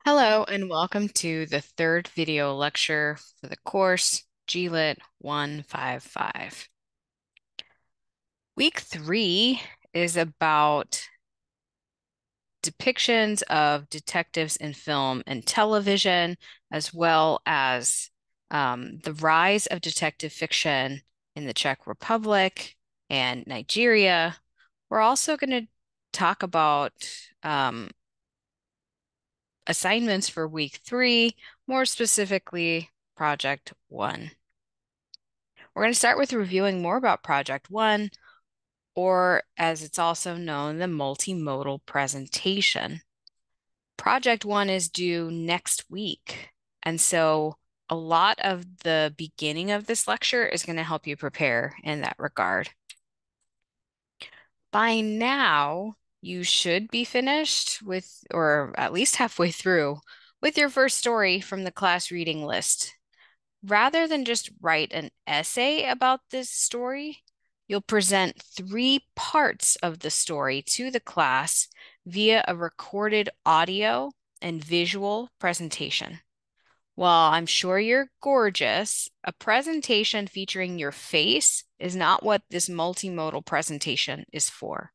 Hello and welcome to the third video lecture for the course GLIT 155. Week 3 is about depictions of detectives in film and television, as well as the rise of detective fiction in the Czech Republic and Nigeria. We're also going to talk about um, assignments for week 3, more specifically, Project 1. We're going to start with reviewing more about Project 1, or as it's also known, the multimodal presentation. Project 1 is due next week, and so a lot of the beginning of this lecture is going to help you prepare in that regard. By now, you should be finished with, or at least halfway through, with your first story from the class reading list. Rather than just write an essay about this story, you'll present 3 parts of the story to the class via a recorded audio and visual presentation. While I'm sure you're gorgeous, a presentation featuring your face is not what this multimodal presentation is for.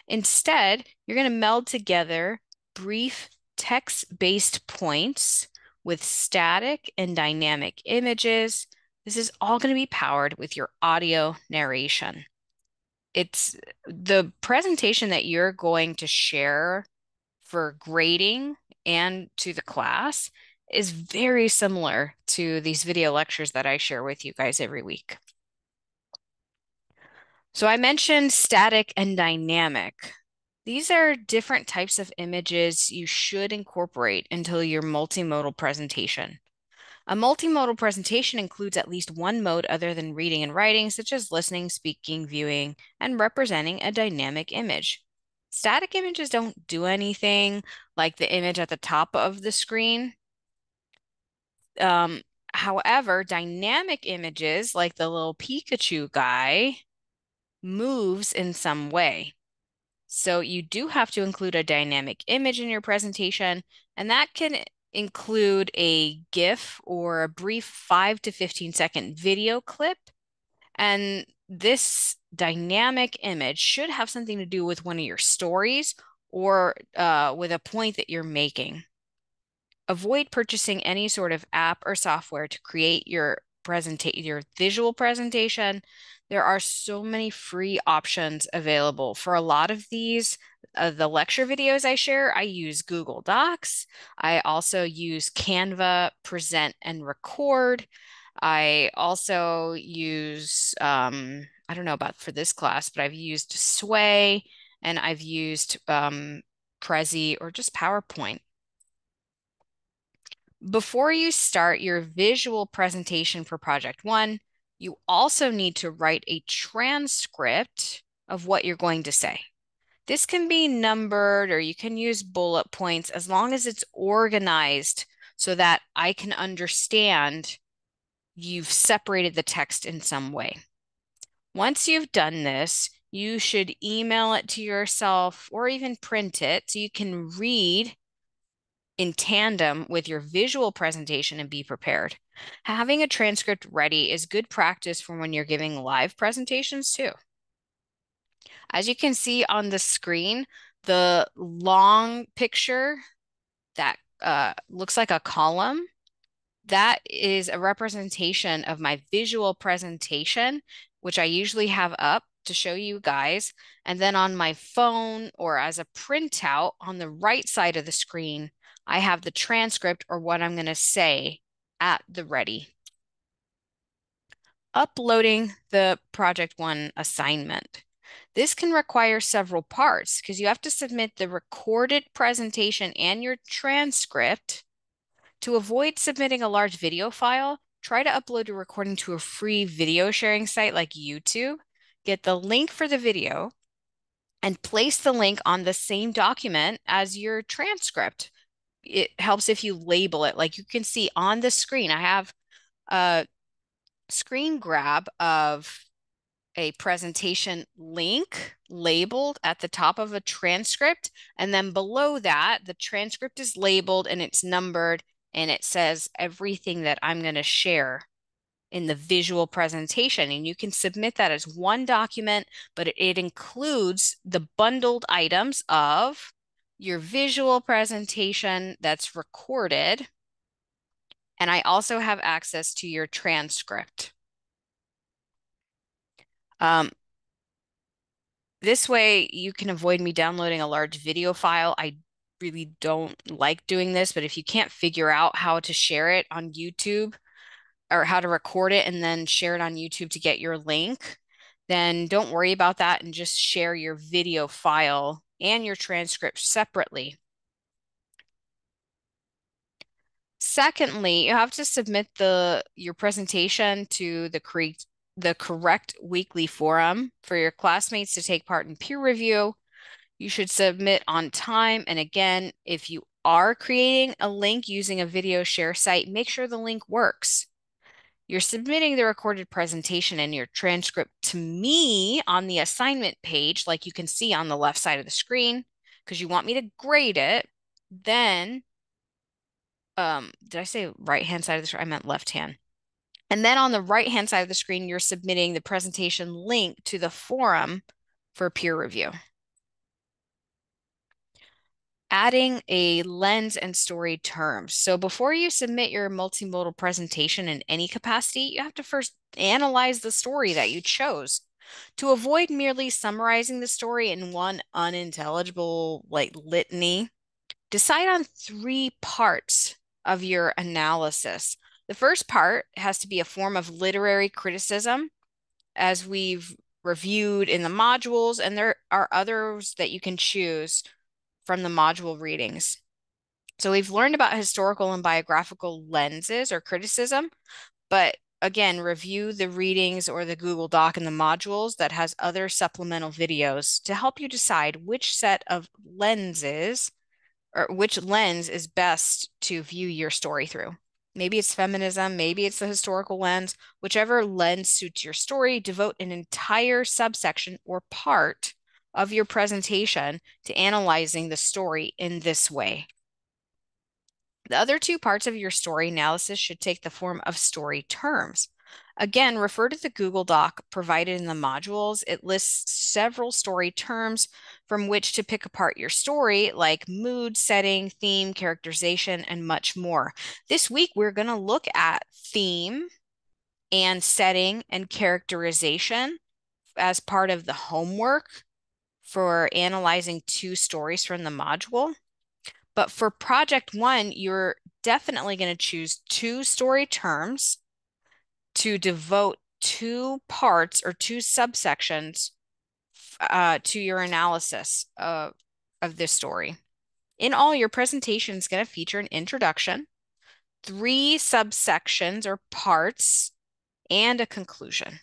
Instead, you're going to meld together brief text-based points with static and dynamic images. This is all going to be powered with your audio narration. It's the presentation that you're going to share for grading and to the class is very similar to these video lectures that I share with you guys every week. So I mentioned static and dynamic. These are different types of images you should incorporate into your multimodal presentation. A multimodal presentation includes at least one mode other than reading and writing, such as listening, speaking, viewing, and representing a dynamic image. Static images don't do anything, like the image at the top of the screen. Um, However, dynamic images, like the little Pikachu guy, moves in some way. So you do have to include a dynamic image in your presentation, and that can include a GIF or a brief 5 to 15-second video clip. And this dynamic image should have something to do with one of your stories or with a point that you're making. Avoid purchasing any sort of app or software to create your visual presentation. There are so many free options available. For a lot of these, the lecture videos I share, I use Google Docs. I also use Canva, Present and Record. I also use, I don't know about for this class, but I've used Sway and I've used Prezi or just PowerPoint. Before you start your visual presentation for Project 1, you also need to write a transcript of what you're going to say. This can be numbered or you can use bullet points as long as it's organized so that I can understand you've separated the text in some way. Once you've done this, you should email it to yourself or even print it so you can read in tandem with your visual presentation and be prepared. Having a transcript ready is good practice for when you're giving live presentations too. As you can see on the screen, the long picture that looks like a column, that is a representation of my visual presentation, which I usually have up to show you guys. And then on my phone or as a printout on the right side of the screen, I have the transcript or what I'm going to say at the ready. Uploading the Project 1 assignment. This can require several parts because you have to submit the recorded presentation and your transcript. To avoid submitting a large video file, try to upload a recording to a free video sharing site like YouTube. Get the link for the video and place the link on the same document as your transcript. It helps if you label it. Like you can see on the screen, I have a screen grab of a presentation link labeled at the top of a transcript. And then below that, the transcript is labeled and it's numbered and it says everything that I'm going to share in the visual presentation. And you can submit that as one document, but it includes the bundled items of your visual presentation that's recorded. And I also have access to your transcript. This way you can avoid me downloading a large video file. I really don't like doing this, but if you can't figure out how to share it on YouTube or how to record it and then share it on YouTube to get your link, then don't worry about that and just share your video file and your transcript separately. Secondly, you have to submit your presentation to the correct weekly forum for your classmates to take part in peer review. You should submit on time. And again, if you are creating a link using a video share site, make sure the link works. You're submitting the recorded presentation and your transcript to me on the assignment page, like you can see on the left side of the screen, because you want me to grade it. Then, did I say right-hand side of the screen? I meant left hand. And then on the right-hand side of the screen, you're submitting the presentation link to the forum for peer review. Adding a lens and story terms. So before you submit your multimodal presentation in any capacity, you have to first analyze the story that you chose. To avoid merely summarizing the story in one unintelligible like litany, decide on 3 parts of your analysis. The first part has to be a form of literary criticism, as we've reviewed in the modules, and there are others that you can choose from the module readings. So we've learned about historical and biographical lenses or criticism, but again, review the readings or the Google Doc in the modules that has other supplemental videos to help you decide which set of lenses or which lens is best to view your story through. Maybe it's feminism, maybe it's the historical lens, whichever lens suits your story, devote an entire subsection or part of your presentation to analyzing the story in this way. The other 2 parts of your story analysis should take the form of story terms. Again, refer to the Google Doc provided in the modules. It lists several story terms from which to pick apart your story, like mood, setting, theme, characterization, and much more. This week, we're going to look at theme and setting and characterization as part of the homework for analyzing 2 stories from the module. But for project 1, you're definitely going to choose 2 story terms to devote 2 parts or 2 subsections to your analysis of this story. In all, your presentation is going to feature an introduction, 3 subsections or parts, and a conclusion.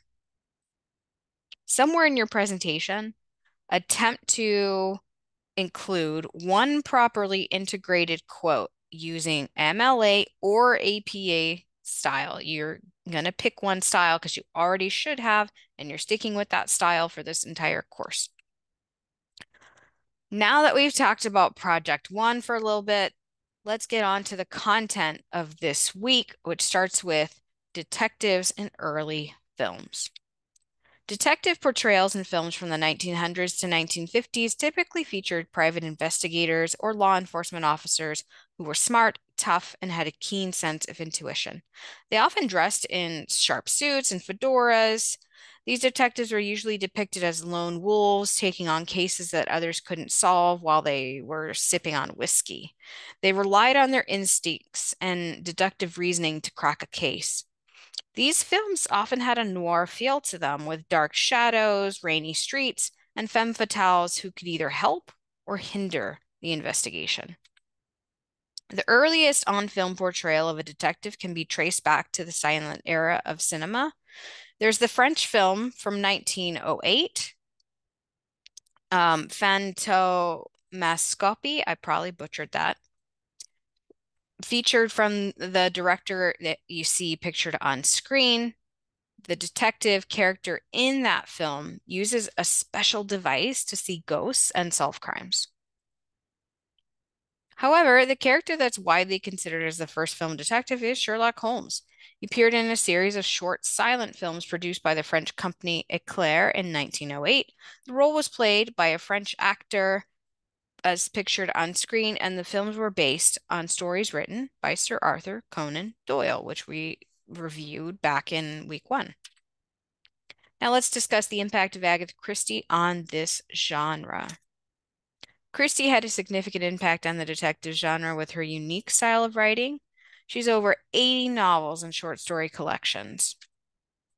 Somewhere in your presentation, attempt to include one properly integrated quote using MLA or APA style. You're going to pick one style because you already should have, and you're sticking with that style for this entire course. Now that we've talked about project 1 for a little bit, let's get on to the content of this week, which starts with detectives in early films. Detective portrayals in films from the 1900s to 1950s typically featured private investigators or law enforcement officers who were smart, tough, and had a keen sense of intuition. They often dressed in sharp suits and fedoras. These detectives were usually depicted as lone wolves, taking on cases that others couldn't solve while they were sipping on whiskey. They relied on their instincts and deductive reasoning to crack a case. These films often had a noir feel to them, with dark shadows, rainy streets, and femme fatales who could either help or hinder the investigation. The earliest on-film portrayal of a detective can be traced back to the silent era of cinema. There's the French film from 1908, Fantomascopy, I probably butchered that, featured from the director that you see pictured on screen. the detective character in that film uses a special device to see ghosts and solve crimes. However, the character that's widely considered as the first film detective is Sherlock Holmes. He appeared in a series of short silent films produced by the French company Eclair in 1908. The role was played by a French actor as pictured on screen, and the films were based on stories written by Sir Arthur Conan Doyle, which we reviewed back in week 1. Now let's discuss the impact of Agatha Christie on this genre. Christie had a significant impact on the detective genre with her unique style of writing. She's over 80 novels and short story collections.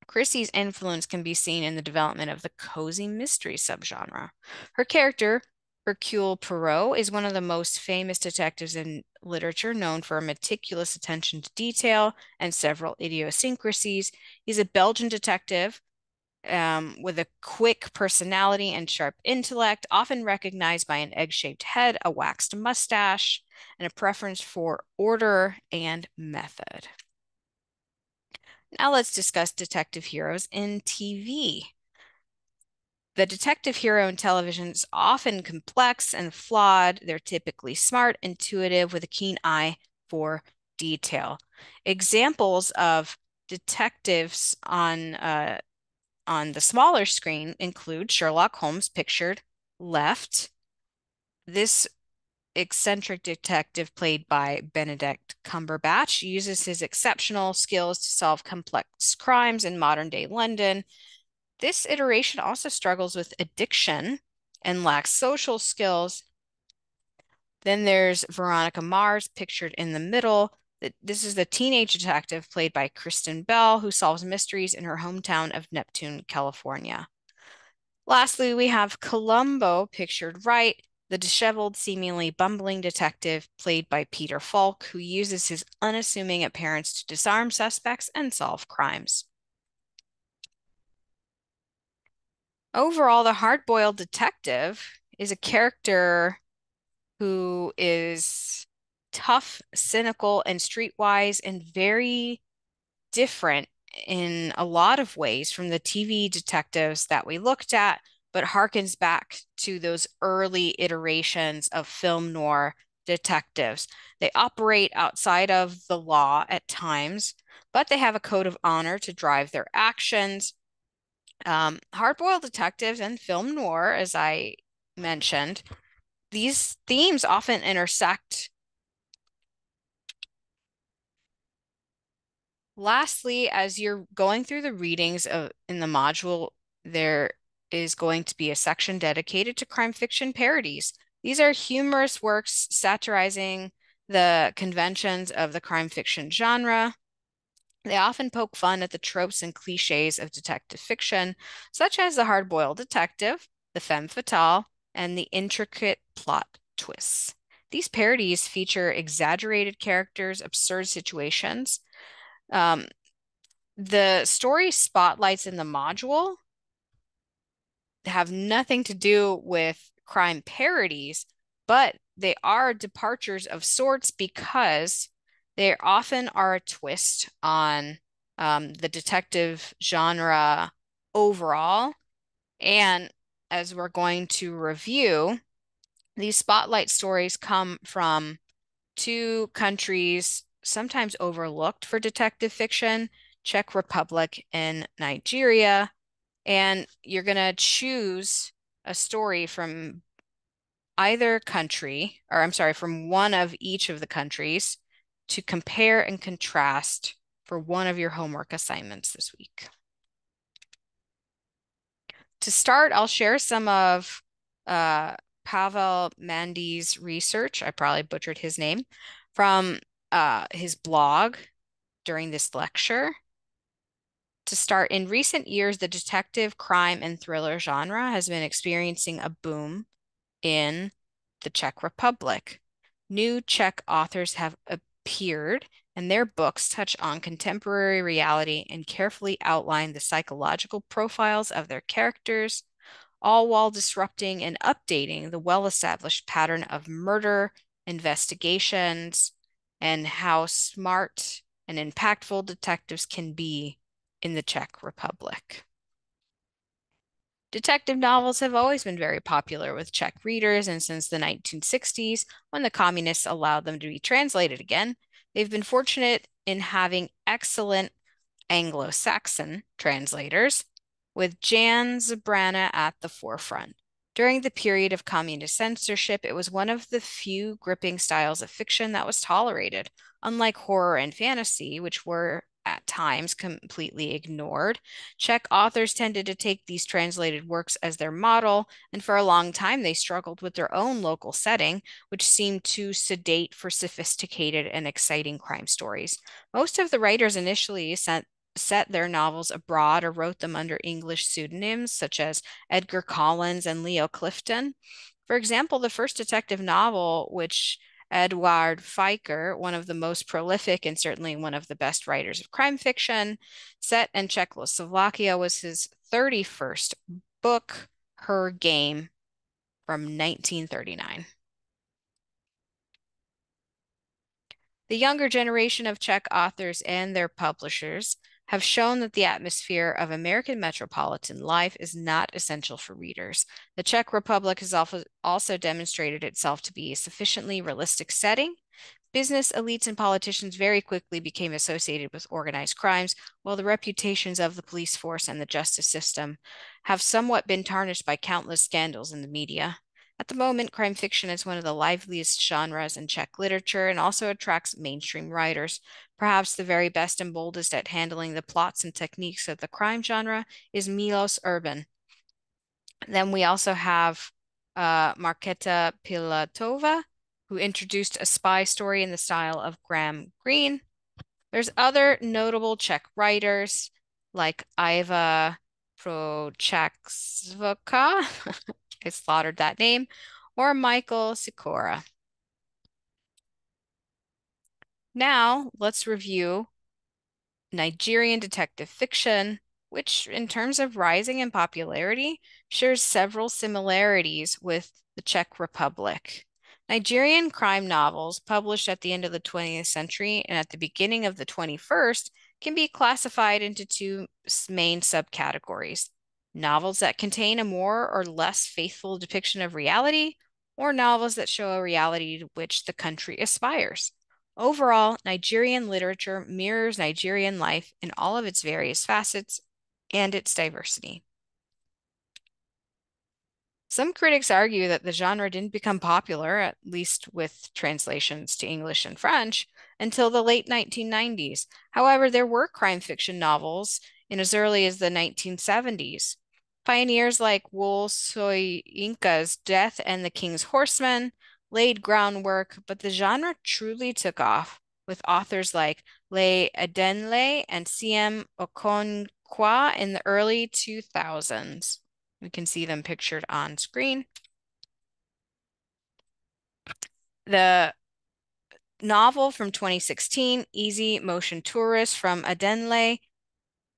Christie's influence can be seen in the development of the cozy mystery subgenre. Her character, Hercule Poirot, is one of the most famous detectives in literature, known for a meticulous attention to detail and several idiosyncrasies. He's a Belgian detective with a quick personality and sharp intellect, often recognized by an egg-shaped head, a waxed mustache, and a preference for order and method. Now let's discuss detective heroes in TV. The detective hero in television is often complex and flawed. They're typically smart, intuitive, with a keen eye for detail. Examples of detectives on the smaller screen include Sherlock Holmes, pictured left. This eccentric detective, played by Benedict Cumberbatch, uses his exceptional skills to solve complex crimes in modern-day London. This iteration also struggles with addiction and lacks social skills. Then there's Veronica Mars, pictured in the middle. This is the teenage detective played by Kristen Bell, who solves mysteries in her hometown of Neptune, California. Lastly, we have Columbo, pictured right, the disheveled, seemingly bumbling detective played by Peter Falk, who uses his unassuming appearance to disarm suspects and solve crimes. Overall, the hard-boiled detective is a character who is tough, cynical, and streetwise, and very different in a lot of ways from the TV detectives that we looked at, but harkens back to those early iterations of film noir detectives. They operate outside of the law at times, but they have a code of honor to drive their actions. Hard-boiled detectives and film noir, as I mentioned, these themes often intersect. Lastly, as you're going through the readings in the module, there is going to be a section dedicated to crime fiction parodies. These are humorous works satirizing the conventions of the crime fiction genre. They often poke fun at the tropes and cliches of detective fiction, such as the hard-boiled detective, the femme fatale, and the intricate plot twists. These parodies feature exaggerated characters, absurd situations. Um, the story spotlights in the module have nothing to do with crime parodies, but they are departures of sorts because they often are a twist on the detective genre overall. And as we're going to review, these spotlight stories come from two countries sometimes overlooked for detective fiction, Czech Republic and Nigeria. And you're going to choose a story from either country, or I'm sorry, from one of each of the countries to compare and contrast for one of your homework assignments this week. To start, I'll share some of Pavel Mandy's research. I probably butchered his name from his blog during this lecture. To start, in recent years, the detective, crime, and thriller genre has been experiencing a boom in the Czech Republic. New Czech authors have appeared, and their books touch on contemporary reality and carefully outline the psychological profiles of their characters, all while disrupting and updating the well-established pattern of murder investigations and how smart and impactful detectives can be in the Czech Republic. Detective novels have always been very popular with Czech readers, and since the 1960s, when the communists allowed them to be translated again, they've been fortunate in having excellent Anglo-Saxon translators, with Jan Zabrana at the forefront. During the period of communist censorship, it was one of the few gripping styles of fiction that was tolerated, unlike horror and fantasy, which were at times completely ignored. Czech authors tended to take these translated works as their model, and for a long time they struggled with their own local setting, which seemed too sedate for sophisticated and exciting crime stories. Most of the writers initially set their novels abroad or wrote them under English pseudonyms such as Edgar Collins and Leo Clifton. For example, the first detective novel, which Eduard Feiker, one of the most prolific and certainly one of the best writers of crime fiction, set in Czechoslovakia, was his 31st book, Her Game, from 1939. The younger generation of Czech authors and their publishers have shown that the atmosphere of American metropolitan life is not essential for readers. The Czech Republic has also demonstrated itself to be a sufficiently realistic setting. Business elites and politicians very quickly became associated with organized crimes, while the reputations of the police force and the justice system have somewhat been tarnished by countless scandals in the media. At the moment, crime fiction is one of the liveliest genres in Czech literature and also attracts mainstream writers. Perhaps the very best and boldest at handling the plots and techniques of the crime genre is Milos Urban. Then we also have Marketa Pilatova, who introduced a spy story in the style of Graham Greene. There's other notable Czech writers like Iva Procházková, I slaughtered that name, or Michael Sikora. Now, let's review Nigerian detective fiction, which, in terms of rising in popularity, shares several similarities with the Czech Republic. Nigerian crime novels, published at the end of the 20th century and at the beginning of the 21st, can be classified into two main subcategories: novels that contain a more or less faithful depiction of reality, or novels that show a reality to which the country aspires. Overall, Nigerian literature mirrors Nigerian life in all of its various facets and its diversity. Some critics argue that the genre didn't become popular, at least with translations to English and French, until the late 1990s. However, there were crime fiction novels in as early as the 1970s. Pioneers like Wool Soyinka's Death and the King's Horseman laid groundwork, but the genre truly took off with authors like Le Adenle and C.M. Okonkwo in the early 2000s. We can see them pictured on screen. The novel from 2016, Easy Motion Tourist from Adenle,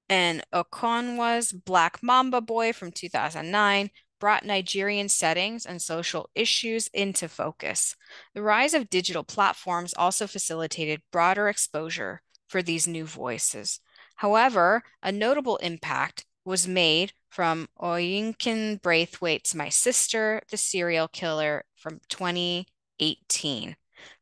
and Okonkwo's Black Mamba Boy from 2009 brought Nigerian settings and social issues into focus. The rise of digital platforms also facilitated broader exposure for these new voices. However, a notable impact was made from Oyinkan Braithwaite's My Sister, the Serial Killer from 2018.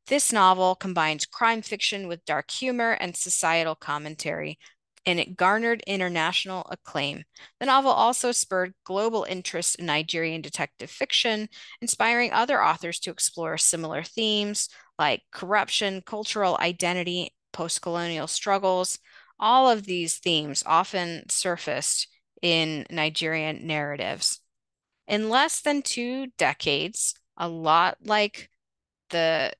This novel combines crime fiction with dark humor and societal commentary, and it garnered international acclaim. The novel also spurred global interest in Nigerian detective fiction, inspiring other authors to explore similar themes like corruption, cultural identity, post-colonial struggles. All of these themes often surfaced in Nigerian narratives. In less than 2 decades, a lot like the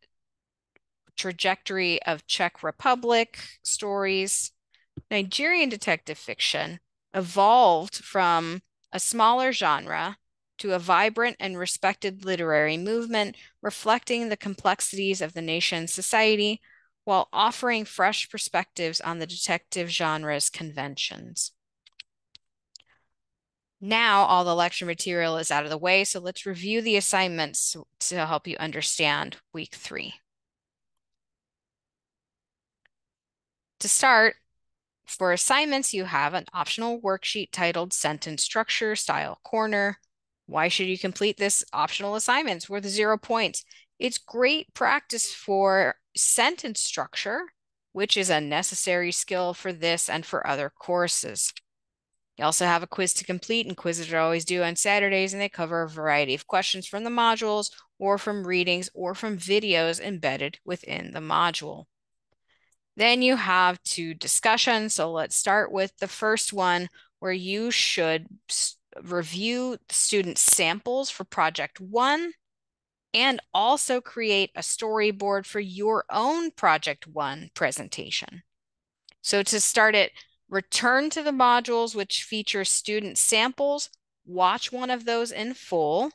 trajectory of Czech Republic stories, Nigerian detective fiction evolved from a smaller genre to a vibrant and respected literary movement reflecting the complexities of the nation's society while offering fresh perspectives on the detective genre's conventions. Now all the lecture material is out of the way, so let's review the assignments to help you understand week 3. To start, For assignments, you have an optional worksheet titled Sentence Structure Style Corner. Why should you complete this optional assignment? It's worth 0 points. It's great practice for sentence structure, which is a necessary skill for this and for other courses. You also have a quiz to complete, and quizzes are always due on Saturdays, and they cover a variety of questions from the modules or from readings or from videos embedded within the module. Then you have 2 discussions. So let's start with the first one, where you should review student samples for project 1 and also create a storyboard for your own project 1 presentation. So to start it, return to the modules which feature student samples, watch one of those in full,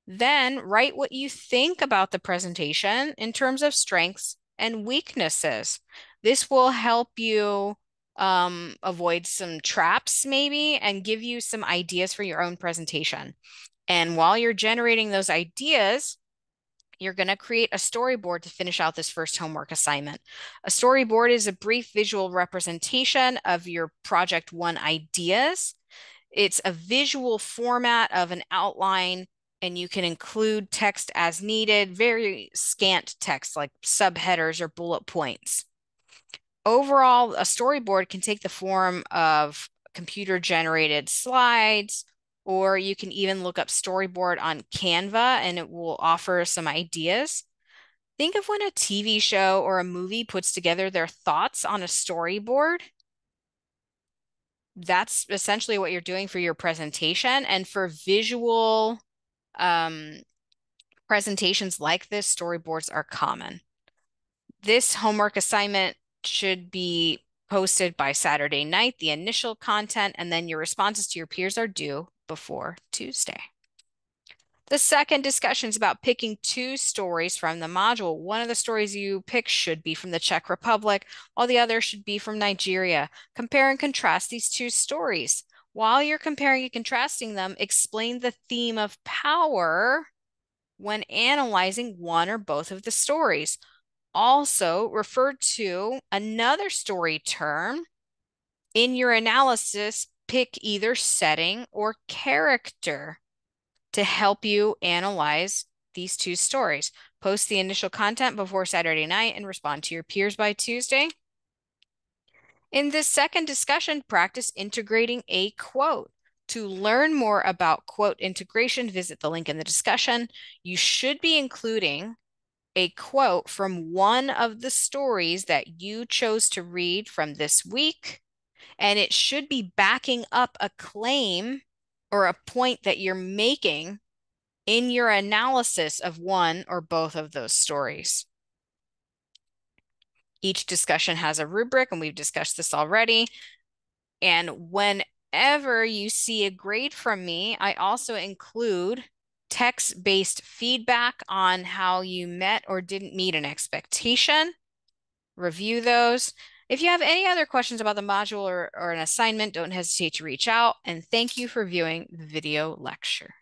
then write what you think about the presentation in terms of strengths and weaknesses. This will help you avoid some traps maybe and give you some ideas for your own presentation. And while you're generating those ideas, you're going to create a storyboard to finish out this first homework assignment. A storyboard is a brief visual representation of your project 1 ideas. It's a visual format of an outline, and you can include text as needed, very scant text like subheaders or bullet points. Overall, a storyboard can take the form of computer-generated slides, or you can even look up storyboard on Canva and it will offer some ideas. Think of when a TV show or a movie puts together their thoughts on a storyboard. That's essentially what you're doing for your presentation. And for visual presentations like this, storyboards are common. This homework assignment should be posted by Saturday night, the initial content, and then your responses to your peers are due before Tuesday. The second discussion is about picking 2 stories from the module. One of the stories you pick should be from the Czech Republic, while the other should be from Nigeria. Compare and contrast these 2 stories. While you're comparing and contrasting them, explain the theme of power when analyzing one or both of the stories. Also, refer to another story term. In your analysis, pick either setting or character to help you analyze these 2 stories. Post the initial content before Saturday night and respond to your peers by Tuesday. In this second discussion, practice integrating a quote. To learn more about quote integration, visit the link in the discussion. You should be including a quote from one of the stories that you chose to read from this week, and it should be backing up a claim or a point that you're making in your analysis of one or both of those stories. Each discussion has a rubric, and we've discussed this already. And whenever you see a grade from me, I also include text-based feedback on how you met or didn't meet an expectation. Review those. If you have any other questions about the module or an assignment, don't hesitate to reach out. And thank you for viewing the video lecture.